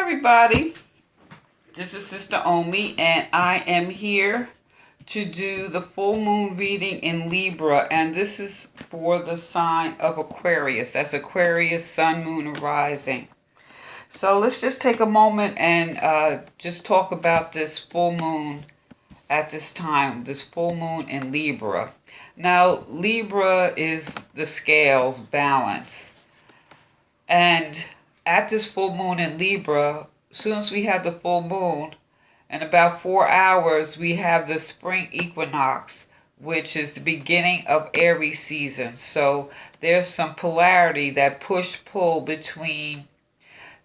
everybody. This is Sister Omi, and I am here to do the full moon reading in Libra, and this is for the sign of Aquarius. That's Aquarius, sun, moon, and rising. So let's just take a moment and just talk about this full moon at this time, this full moon in Libra. Now, Libra is the scales, balance. And at this full moon in Libra, as soon as we have the full moon, in about 4 hours, we have the spring equinox, which is the beginning of Aries season. So there's some polarity, that push-pull between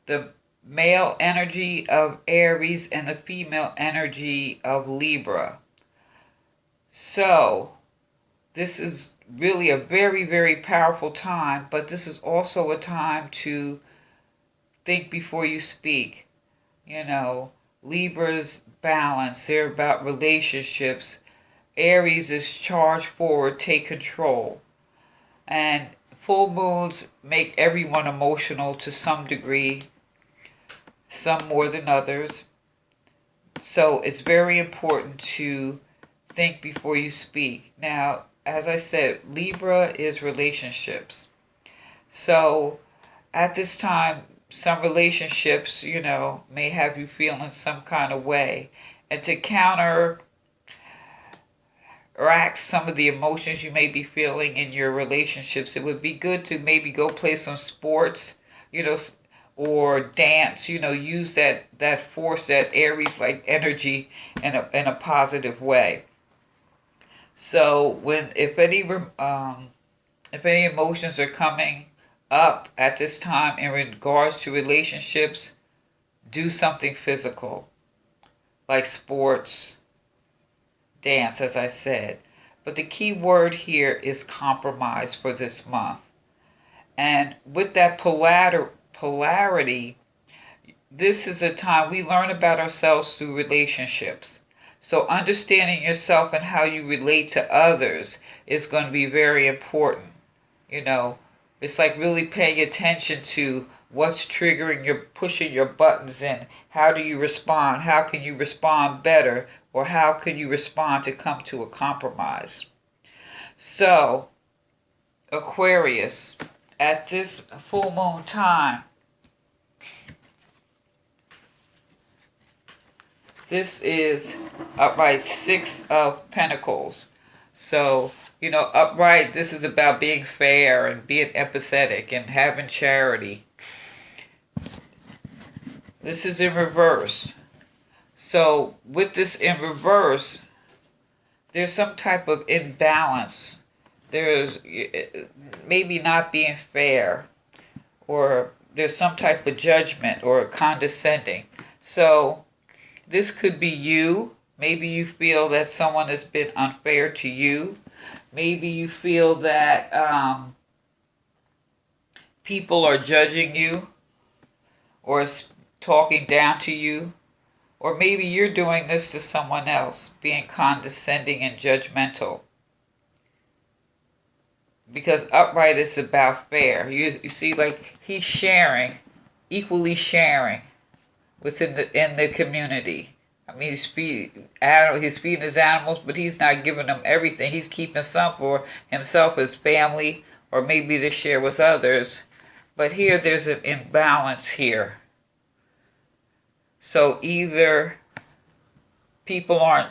the male energy of Aries and the female energy of Libra. So this is really a very, very powerful time, but this is also a time to think before you speak. You know, Libra's balance, they're about relationships. Aries is charge forward, take control. And full moons make everyone emotional to some degree, some more than others. So it's very important to think before you speak. Now, as I said, Libra is relationships. So at this time, some relationships, may have you feeling some kind of way. And to counteract some of the emotions you may be feeling in your relationships, it would be good to maybe go play some sports, or dance, use that force, that Aries-like energy in a positive way. So if any emotions are coming up at this time in regards to relationships, do something physical, like sports, dance, as I said. But the key word here is compromise for this month. And with that polarity, this is a time we learn about ourselves through relationships. So understanding yourself and how you relate to others is going to be very important. It's like really paying attention to what's triggering pushing your buttons in. How do you respond? How can you respond better? Or how can you respond to come to a compromise? So, Aquarius, at this full moon time, this is upright 6 of Pentacles. So, upright, this is about being fair and being empathetic and having charity. This is in reverse. So, with this in reverse, there's some type of imbalance. There's maybe not being fair, or there's some type of judgment or condescending. So, this could be you. Maybe you feel that someone has been unfair to you. Maybe you feel that people are judging you or talking down to you. Or maybe you're doing this to someone else, being condescending and judgmental. Because upright is about fair. You see, like, he's equally sharing within the community. I mean, he's feeding his animals, but he's not giving them everything. He's keeping some for himself, his family, or maybe to share with others. But here there's an imbalance here. So either people are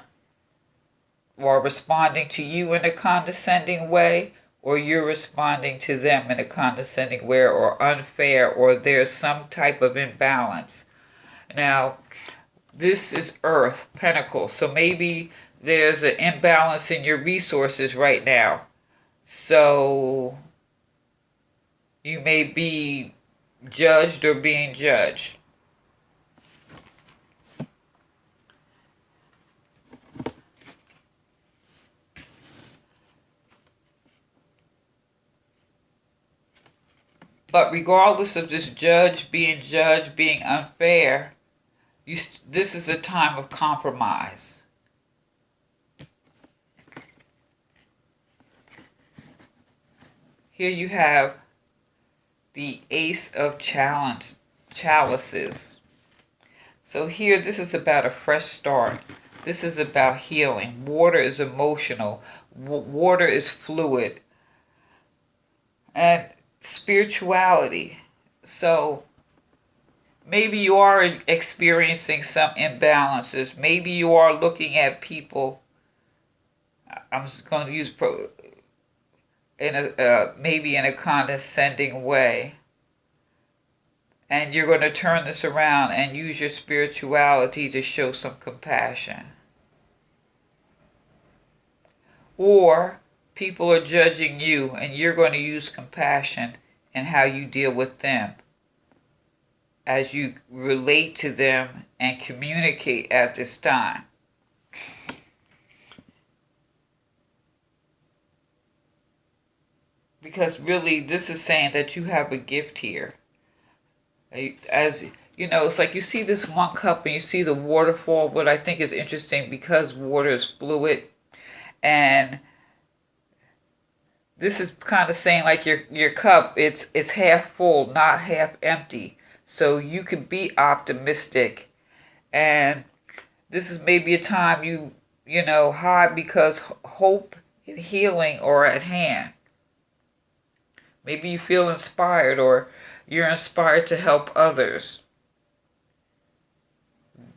responding to you in a condescending way, or you're responding to them in a condescending way, or unfair, or there's some type of imbalance. Now, this is Earth, Pentacles, so maybe there's an imbalance in your resources right now. So you may be judged or being judged. But regardless of this judged, being unfair, this is a time of compromise. Here you have the Ace of Chalices. So here, this is about a fresh start. This is about healing. Water is emotional. Water is fluid. And spirituality. So maybe you are experiencing some imbalances. Maybe you are looking at people. I'm just going to use maybe in a condescending way. And you're going to turn this around and use your spirituality to show some compassion. Or people are judging you and you're going to use compassion in how you deal with them as you relate to them and communicate at this time. Because really, this is saying that you have a gift here. As you know, it's like you see this one cup and you see the waterfall. What I think is interesting, because water is fluid, and this is kind of saying like your cup, it's half full, not half empty. So you can be optimistic, and this is maybe a time you hide because hope and healing are at hand. Maybe you feel inspired, or you're inspired to help others.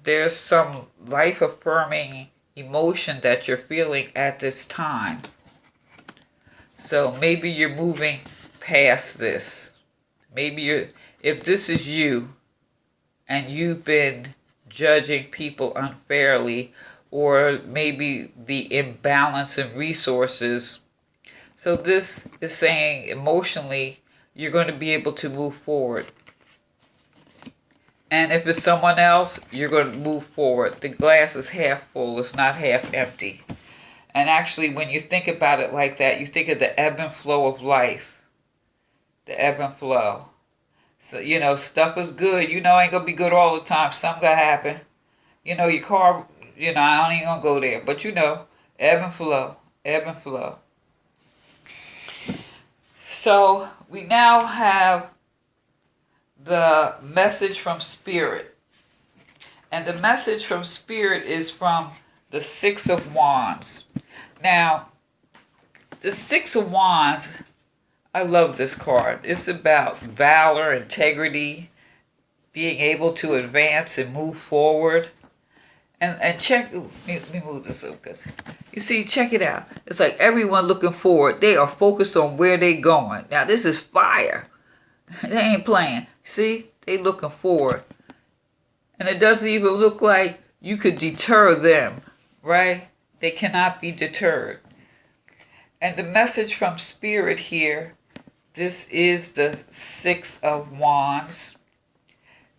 There's some life-affirming emotion that you're feeling at this time. So maybe you're moving past this. Maybe if this is you and you've been judging people unfairly, or maybe the imbalance in resources. So this is saying emotionally, you're going to be able to move forward. And if it's someone else, you're going to move forward. The glass is half full, it's not half empty. And actually, when you think about it like that, you think of the ebb and flow of life. The ebb and flow. So, stuff is good. Ain't going to be good all the time. Something going to happen. Your car, I don't even going to go there. But ebb and flow. Ebb and flow. So we now have the message from Spirit. And the message from Spirit is from the Six of Wands. Now, the Six of Wands, I love this card. It's about valor, integrity, being able to advance and move forward. And check, let me move this up, because you see, check it out. It's like everyone looking forward. They are focused on where they going. Now, this is fire. They ain't playing. See, they looking forward. And it doesn't even look like you could deter them, right? They cannot be deterred. And the message from Spirit here, this is the Six of Wands.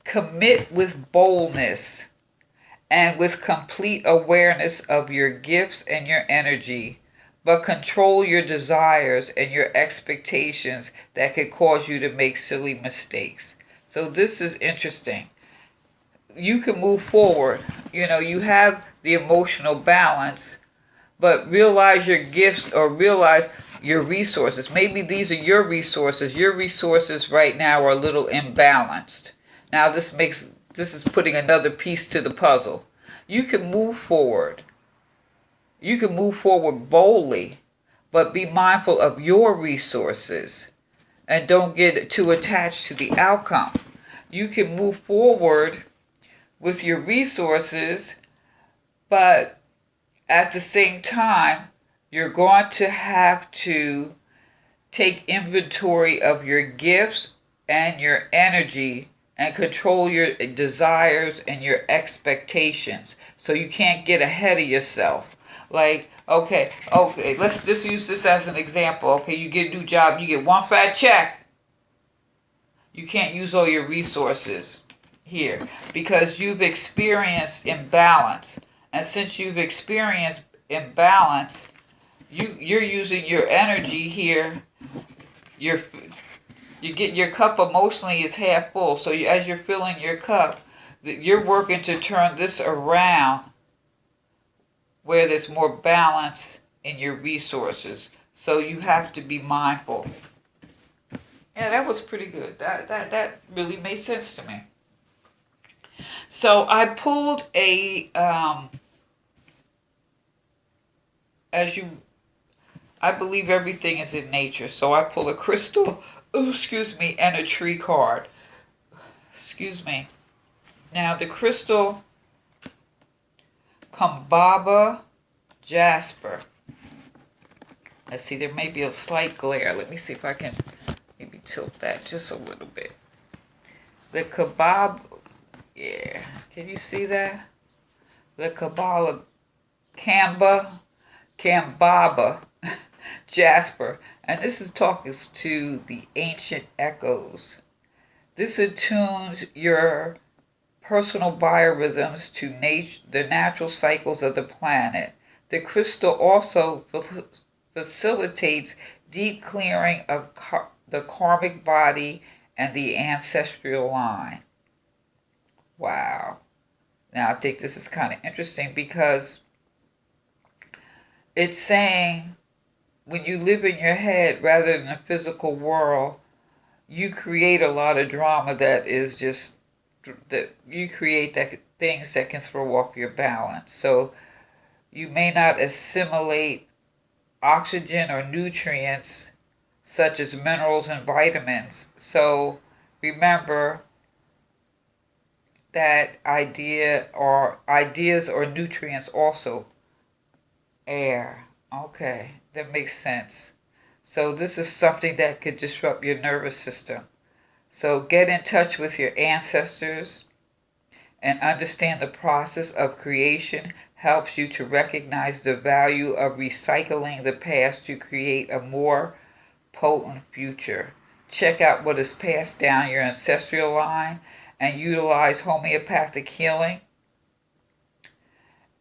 Commit with boldness and with complete awareness of your gifts and your energy, but control your desires and your expectations that could cause you to make silly mistakes. So this is interesting. You can move forward. You have the emotional balance, but realize your gifts, or realize your resources. Maybe these are your resources. Your resources right now are a little imbalanced. Now this is putting another piece to the puzzle. You can move forward. You can move forward boldly, but be mindful of your resources and don't get too attached to the outcome. You can move forward with your resources, but at the same time, you're going to have to take inventory of your gifts and your energy and control your desires and your expectations. So you can't get ahead of yourself. Like, okay, let's just use this as an example. Okay, you get a new job, you get one fat check. You can't use all your resources here because you've experienced imbalance. And since you've experienced imbalance, you're using your energy here. You get your cup emotionally is half full. So as you're filling your cup, you're working to turn this around where there's more balance in your resources. So you have to be mindful. Yeah, that was pretty good. That really made sense to me. So I pulled a, I believe everything is in nature. So I pull a crystal, and a tree card. Excuse me. Now the crystal Kambaba Jasper. Let's see, there may be a slight glare. Let me see if I can maybe tilt that just a little bit. The kebab, yeah, can you see that? The Kabbalah Kambaba Jasper. And this is talking to the ancient echoes. This attunes your personal biorhythms to the natural cycles of the planet. The crystal also facilitates deep clearing of the karmic body and the ancestral line. Wow. Now I think this is kind of interesting because it's saying when you live in your head rather than the physical world, you create a lot of drama that is just that you create that things that can throw off your balance. So you may not assimilate oxygen or nutrients such as minerals and vitamins. So remember that ideas or nutrients also air. Okay, that makes sense. So this is something that could disrupt your nervous system. So get in touch with your ancestors and understand the process of creation helps you to recognize the value of recycling the past to create a more potent future. Check out what is passed down your ancestral line and utilize homeopathic healing.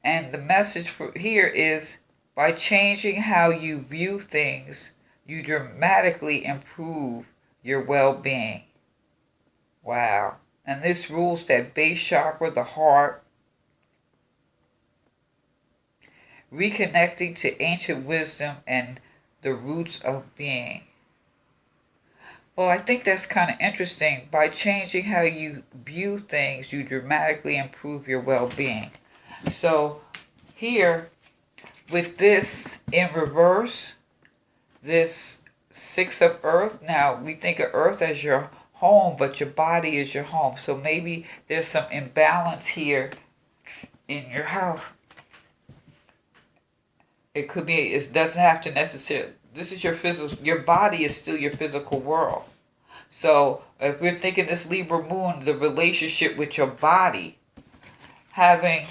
And the message for here is by changing how you view things, you dramatically improve your well-being. Wow. And this rules that base chakra, the heart, reconnecting to ancient wisdom and the roots of being. Well, I think that's kind of interesting. By changing how you view things, you dramatically improve your well-being. So here, with this in reverse, this Six of Earth, now we think of Earth as your home, but your body is your home. So maybe there's some imbalance here in your health. It could be, it doesn't have to necessarily, this is your physical, your body is still your physical world. So if we're thinking this Libra moon, the relationship with your body, having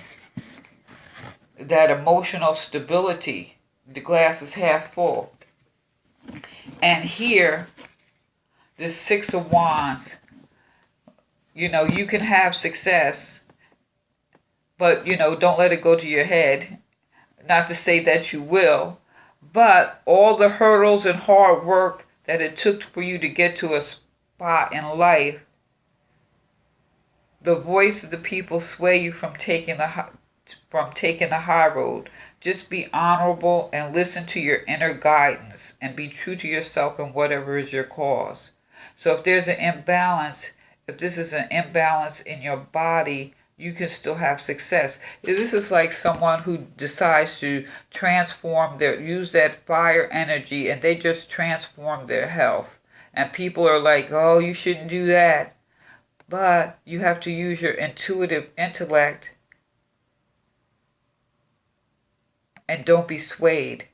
that emotional stability, the glass is half full. And here, this Six of Wands, you can have success, but, don't let it go to your head. Not to say that you will, but all the hurdles and hard work that it took for you to get to a spot in life, the voice of the people sway you from taking the high road. Just be honorable and listen to your inner guidance and be true to yourself in whatever is your cause. So if there's an imbalance, if this is an imbalance in your body, you can still have success. This is like someone who decides to use that fire energy, and they just transform their health. And people are like, oh, you shouldn't do that. But you have to use your intuitive intellect and don't be swayed.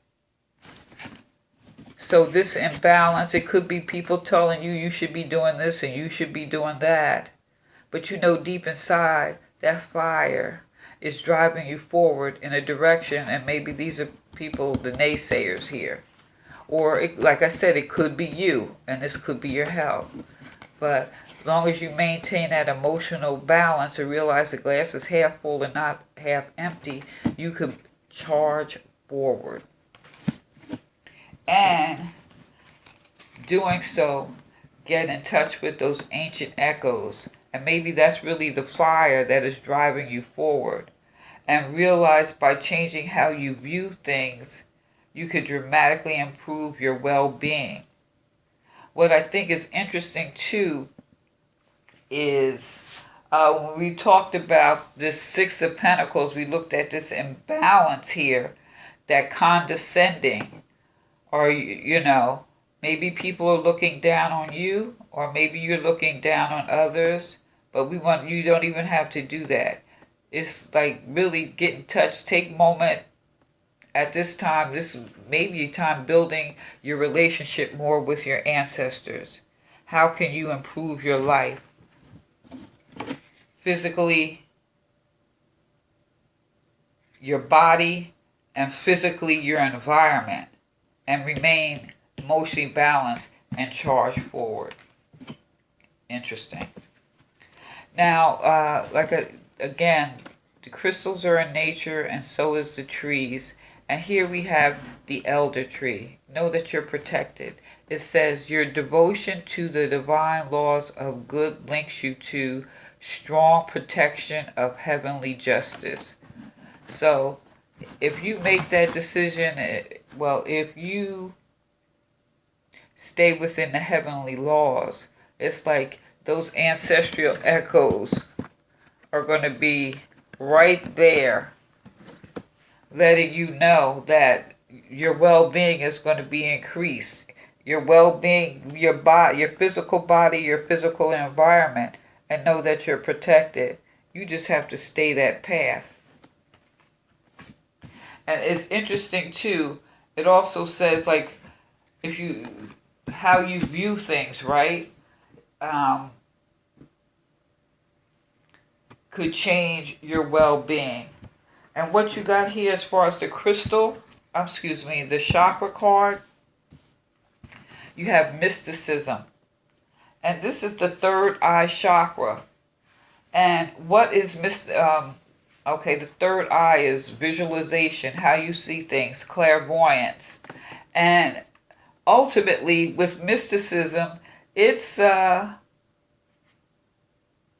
So this imbalance, it could be people telling you should be doing this and you should be doing that. But deep inside, that fire is driving you forward in a direction, and maybe these are people, the naysayers here. Or, like I said, it could be you, and this could be your health. But as long as you maintain that emotional balance and realize the glass is half full and not half empty, you could charge forward. And doing so, get in touch with those ancient echoes. And maybe that's really the fire that is driving you forward. And realize by changing how you view things, you could dramatically improve your well-being. What I think is interesting too is When we talked about this Six of Pentacles, we looked at this imbalance here, that condescending, or, maybe people are looking down on you, or maybe you're looking down on others, but you don't even have to do that. It's like really get in touch, take moment at this time. This may be a time building your relationship more with your ancestors. How can you improve your life? Physically, your body, and physically your environment, and remain emotionally balanced and charged forward. Interesting. Now, again, the crystals are in nature, and so is the trees. And here we have the elder tree. Know that you're protected. It says your devotion to the divine laws of good links you to strong protection of heavenly justice. So, if you make that decision, if you stay within the heavenly laws, it's like those ancestral echoes are going to be right there, letting you know that your well-being is going to be increased. Your well-being, your body, your physical body, your physical environment, and know that you're protected. You just have to stay that path. And it's interesting too, it also says like how you view things, right? Could change your well-being. And what you got here as far as the the chakra card, you have mysticism. And this is the third eye chakra. And what is the third eye is visualization, how you see things, clairvoyance. And ultimately, with mysticism, it's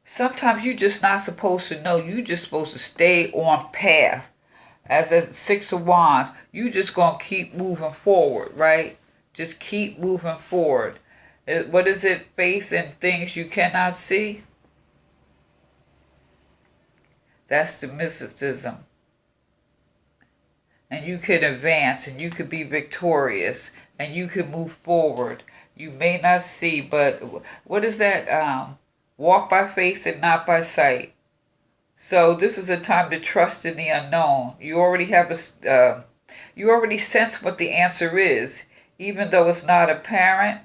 sometimes you're just not supposed to know. You're just supposed to stay on path. As a Six of Wands, you just going to keep moving forward, right? Just keep moving forward. What is it? Faith in things you cannot see? That's the mysticism. And you could advance, and you could be victorious, and you could move forward. You may not see, but what is that? Walk by faith and not by sight. So this is a time to trust in the unknown. You already have you already sense what the answer is, even though it's not apparent.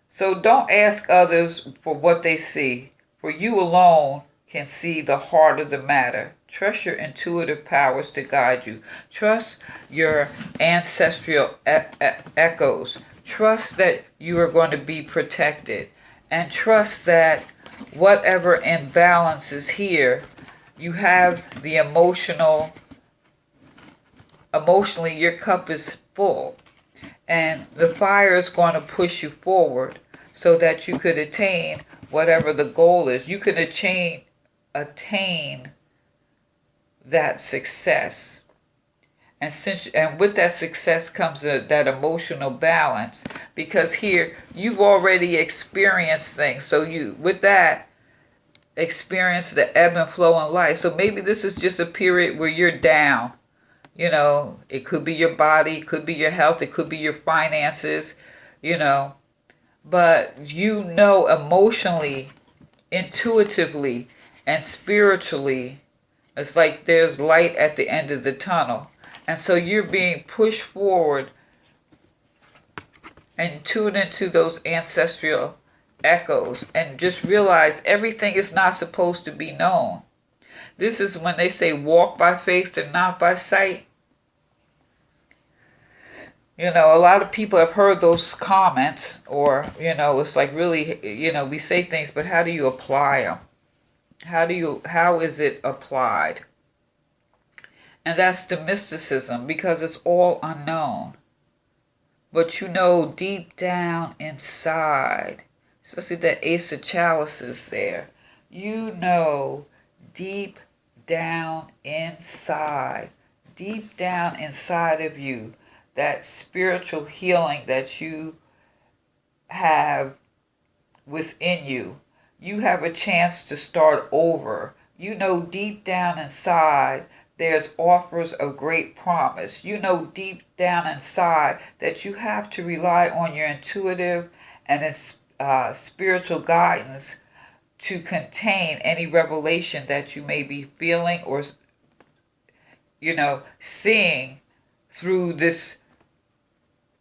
So don't ask others for what they see, for you alone can see the heart of the matter. Trust your intuitive powers to guide you. Trust your ancestral echoes. Trust that you are going to be protected. And trust that whatever imbalance is here, you have the emotionally your cup is full. And the fire is going to push you forward so that you could attain whatever the goal is. You can attain that success. And with that success comes that emotional balance, because here you've already experienced things. So you, with that, experience the ebb and flow in life. So maybe this is just a period where you're down. It could be your body, it could be your health, it could be your finances, but emotionally, intuitively, and spiritually, it's like there's light at the end of the tunnel. And so you're being pushed forward and tune into those ancestral echoes and just realize everything is not supposed to be known. This is when they say walk by faith and not by sight. A lot of people have heard those comments, or, it's like really, we say things, but how do you apply them? How is it applied? And that's the mysticism, because it's all unknown. But deep down inside, especially that Ace of Chalices there, deep down inside of you, that spiritual healing that you have within you, you have a chance to start over. You know deep down inside there's offers of great promise. You know deep down inside that you have to rely on your intuitive and spiritual guidance to contain any revelation that you may be feeling or, seeing through this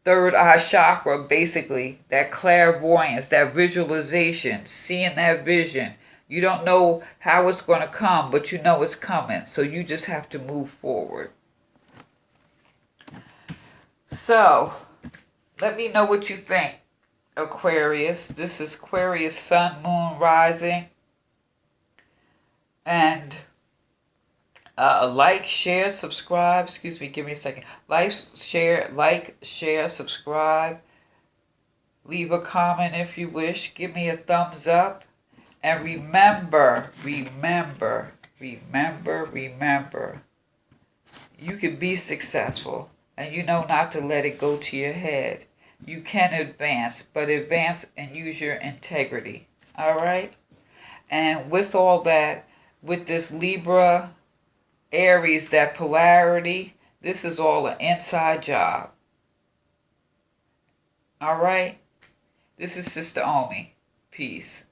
third eye chakra, basically, that clairvoyance, that visualization, seeing that vision. You don't know how it's going to come, but you know it's coming. So you just have to move forward. So, let me know what you think, Aquarius. This is Aquarius Sun, Moon, Rising. And like, share, subscribe. Excuse me, give me a second. Like, share, subscribe. Leave a comment if you wish. Give me a thumbs up. And remember, you can be successful. And you know not to let it go to your head. You can advance, but advance and use your integrity. All right? And with all that, with this Libra, Aries, that polarity, this is all an inside job. All right? This is Sister Omi. Peace.